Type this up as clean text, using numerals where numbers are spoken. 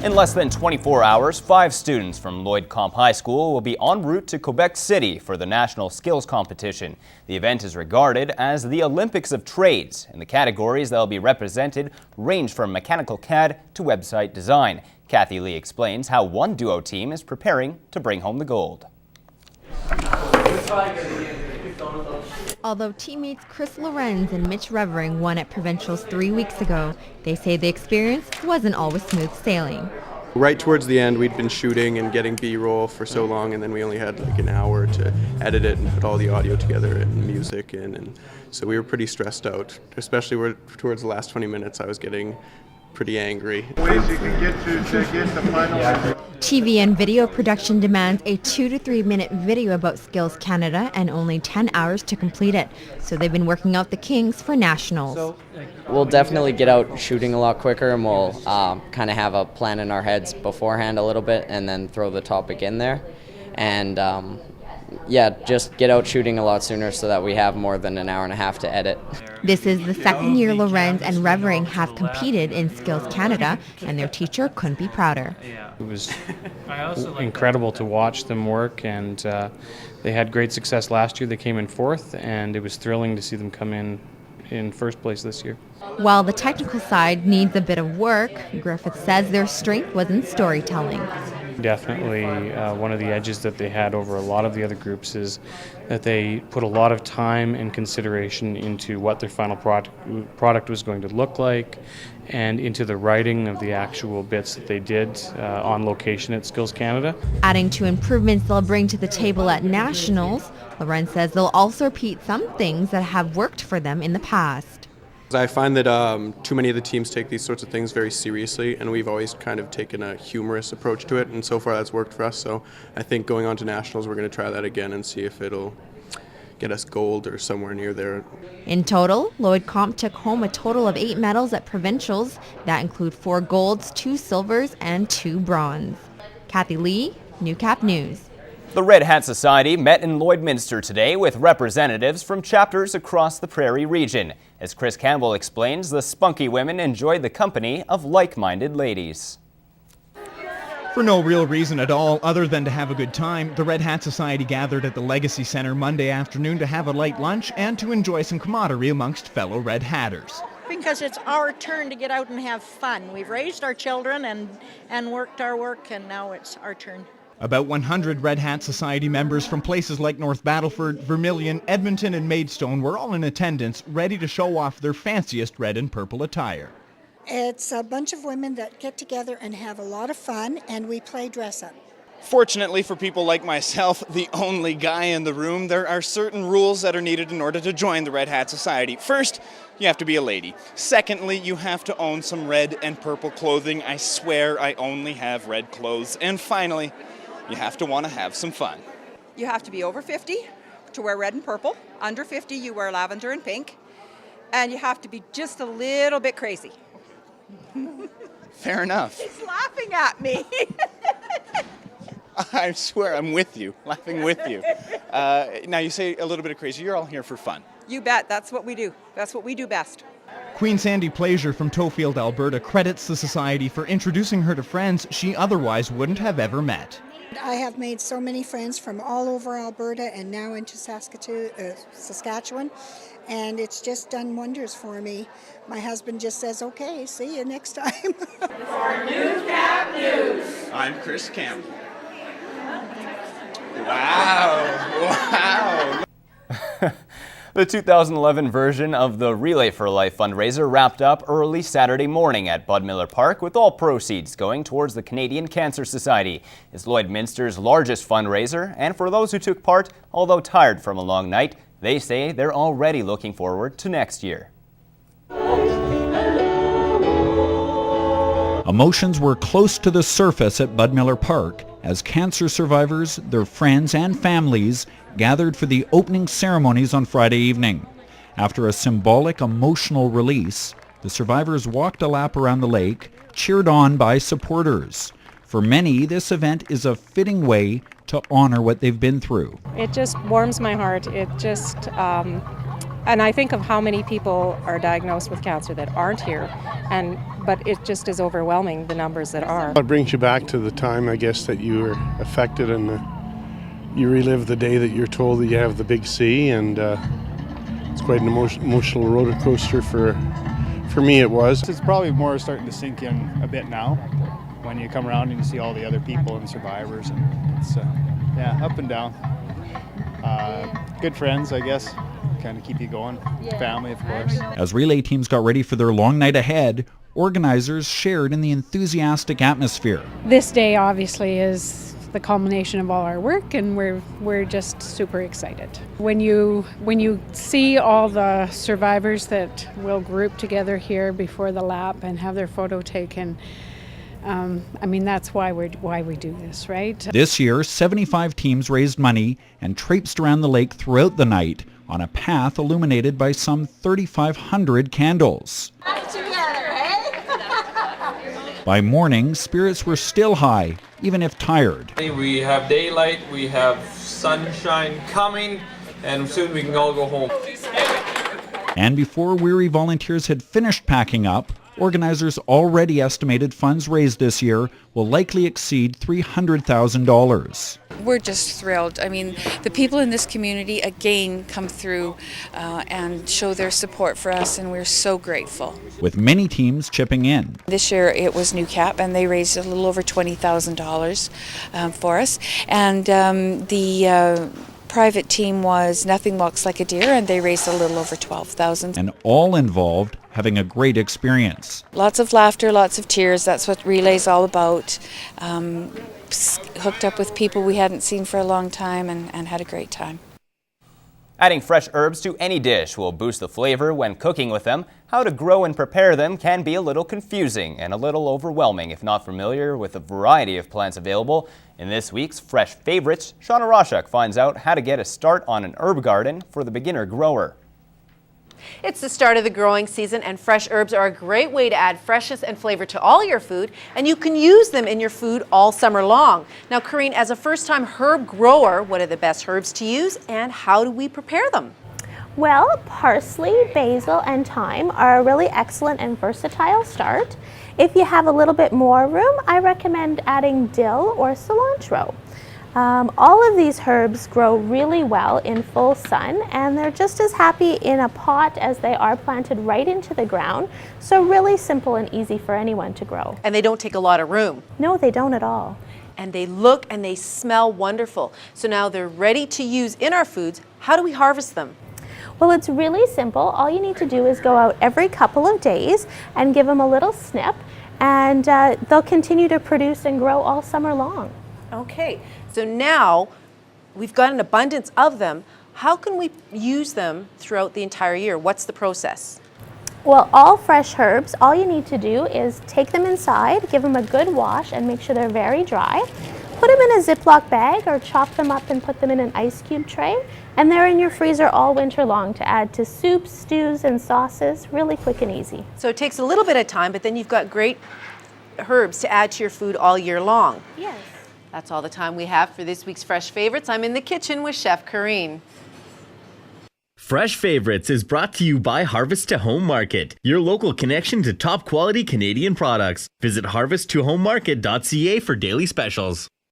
In less than 24 hours, 5 students from Lloyd Comp High School will be en route to Quebec City for the National Skills Competition. The event is regarded as the Olympics of Trades, and the categories that will be represented range from mechanical CAD to website design. Kathy Lee explains how one duo team is preparing to bring home the gold. Although teammates Chris Lorenz and Mitch Revering won at provincials 3 weeks ago, they say the experience wasn't always smooth sailing. Right towards the end, we'd been shooting and getting B-roll for so long, and then we only had like an hour to edit it and put all the audio together and music in, and so we were pretty stressed out. Especially towards the last 20 minutes, I was getting pretty angry. Ways you can get the final. TV and video production demands a 2 to 3 minute video about Skills Canada and only 10 hours to complete it. So they've been working out the kinks for nationals. We'll definitely get out shooting a lot quicker, and we'll kind of have a plan in our heads beforehand a little bit and then throw the topic in there. And yeah, just get out shooting a lot sooner so that we have more than an hour and a half to edit. This is the second year Lorenz and Revering have competed in Skills Canada, and their teacher couldn't be prouder. It was incredible to watch them work, and they had great success last year. They came in 4th, and it was thrilling to see them come in first place this year. While the technical side needs a bit of work, Griffith says their strength was in storytelling. Definitely one of the edges that they had over a lot of the other groups is that they put a lot of time and consideration into what their final product was going to look like, and into the writing of the actual bits that they did on location at Skills Canada. Adding to improvements they'll bring to the table at nationals, Lorenz says they'll also repeat some things that have worked for them in the past. I find that too many of the teams take these sorts of things very seriously, and we've always kind of taken a humorous approach to it, and so far that's worked for us. So I think going on to nationals, we're going to try that again and see if it'll get us gold or somewhere near there. In total, Lloyd Comp took home a total of 8 medals at provincials. That include 4 golds, 2 silvers, and 2 bronze. Kathy Lee, Newcap News. The Red Hat Society met in Lloydminster today with representatives from chapters across the Prairie region. As Chris Campbell explains, the spunky women enjoyed the company of like-minded ladies. For no real reason at all other than to have a good time, the Red Hat Society gathered at the Legacy Centre Monday afternoon to have a light lunch and to enjoy some camaraderie amongst fellow Red Hatters. Because it's our turn to get out and have fun. We've raised our children and worked our work, and now it's our turn. About 100 Red Hat Society members from places like North Battleford, Vermilion, Edmonton and Maidstone were all in attendance, ready to show off their fanciest red and purple attire. It's a bunch of women that get together and have a lot of fun, and we play dress-up. Fortunately for people like myself, the only guy in the room, there are certain rules that are needed in order to join the Red Hat Society. First, you have to be a lady. Secondly, you have to own some red and purple clothing. I swear I only have red clothes. And finally, you have to want to have some fun. You have to be over 50 to wear red and purple. Under 50, you wear lavender and pink. And you have to be just a little bit crazy. Fair enough. He's laughing at me. I swear I'm with you, laughing with you. Now you say a little bit of crazy. You're all here for fun. You bet. That's what we do. That's what we do best. Queen Sandy Plaisir from Tofield, Alberta credits the Society for introducing her to friends she otherwise wouldn't have ever met. I have made so many friends from all over Alberta and now into Saskatchewan, and it's just done wonders for me. My husband just says, okay, see you next time. For Newcap News, I'm Chris Campbell. Wow. The 2011 version of the Relay for Life fundraiser wrapped up early Saturday morning at Bud Miller Park, with all proceeds going towards the Canadian Cancer Society. It's Lloydminster's largest fundraiser, and for those who took part, although tired from a long night, they say they're already looking forward to next year. Emotions were close to the surface at Bud Miller Park as cancer survivors, their friends and families gathered for the opening ceremonies on Friday evening. After a symbolic emotional release, the survivors walked a lap around the lake, cheered on by supporters. For many, this event is a fitting way to honor what they've been through. It just warms my heart. It just And I think of how many people are diagnosed with cancer that aren't here, but it just is overwhelming, the numbers that are. It brings you back to the time, I guess, that you were affected, and you relive the day that you're told that you have the big C, and it's quite an emotional roller coaster for me it was. It's probably more starting to sink in a bit now when you come around and you see all the other people and survivors, and it's up and down. Good friends, I guess, kind of keep you going. Family, of course. As relay teams got ready for their long night ahead, organizers shared in the enthusiastic atmosphere. This day obviously is the culmination of all our work, and we're just super excited. When you see all the survivors that will group together here before the lap and have their photo taken, that's why we do this, right? This year, 75 teams raised money and traipsed around the lake throughout the night on a path illuminated by some 3,500 candles. By morning, spirits were still high, even if tired. We have daylight, we have sunshine coming, and soon we can all go home. And before weary volunteers had finished packing up, organizers already estimated funds raised this year will likely exceed $300,000. We're just thrilled. The people in this community again come through and show their support for us, and we're so grateful. With many teams chipping in. This year it was New Cap, and they raised a little over $20,000 for us. And the private team was Nothing Walks Like a Deer, and they raised a little over $12,000. And all involved having a great experience. Lots of laughter, lots of tears. That's what relay's all about. Hooked up with people we hadn't seen for a long time and had a great time. Adding fresh herbs to any dish will boost the flavor when cooking with them. How to grow and prepare them can be a little confusing and a little overwhelming if not familiar with the variety of plants available. In this week's Fresh Favorites, Shauna Roshuk finds out how to get a start on an herb garden for the beginner grower. It's the start of the growing season, and fresh herbs are a great way to add freshness and flavor to all your food, and you can use them in your food all summer long. Now, Corrine, as a first-time herb grower, what are the best herbs to use, and how do we prepare them? Well, parsley, basil, and thyme are a really excellent and versatile start. If you have a little bit more room, I recommend adding dill or cilantro. All of these herbs grow really well in full sun, and they're just as happy in a pot as they are planted right into the ground. So really simple and easy for anyone to grow. And they don't take a lot of room. No, they don't at all. And they look and they smell wonderful. So now they're ready to use in our foods. How do we harvest them? Well, it's really simple. All you need to do is go out every couple of days and give them a little snip, and they'll continue to produce and grow all summer long. Okay, so now we've got an abundance of them. How can we use them throughout the entire year? What's the process? Well, all fresh herbs, all you need to do is take them inside, give them a good wash, and make sure they're very dry. Put them in a Ziploc bag or chop them up and put them in an ice cube tray, and they're in your freezer all winter long to add to soups, stews, and sauces, really quick and easy. So it takes a little bit of time, but then you've got great herbs to add to your food all year long. Yes. That's all the time we have for this week's Fresh Favorites. I'm in the kitchen with Chef Corrine. Fresh Favorites is brought to you by Harvest to Home Market, your local connection to top quality Canadian products. Visit harvesttohomemarket.ca for daily specials.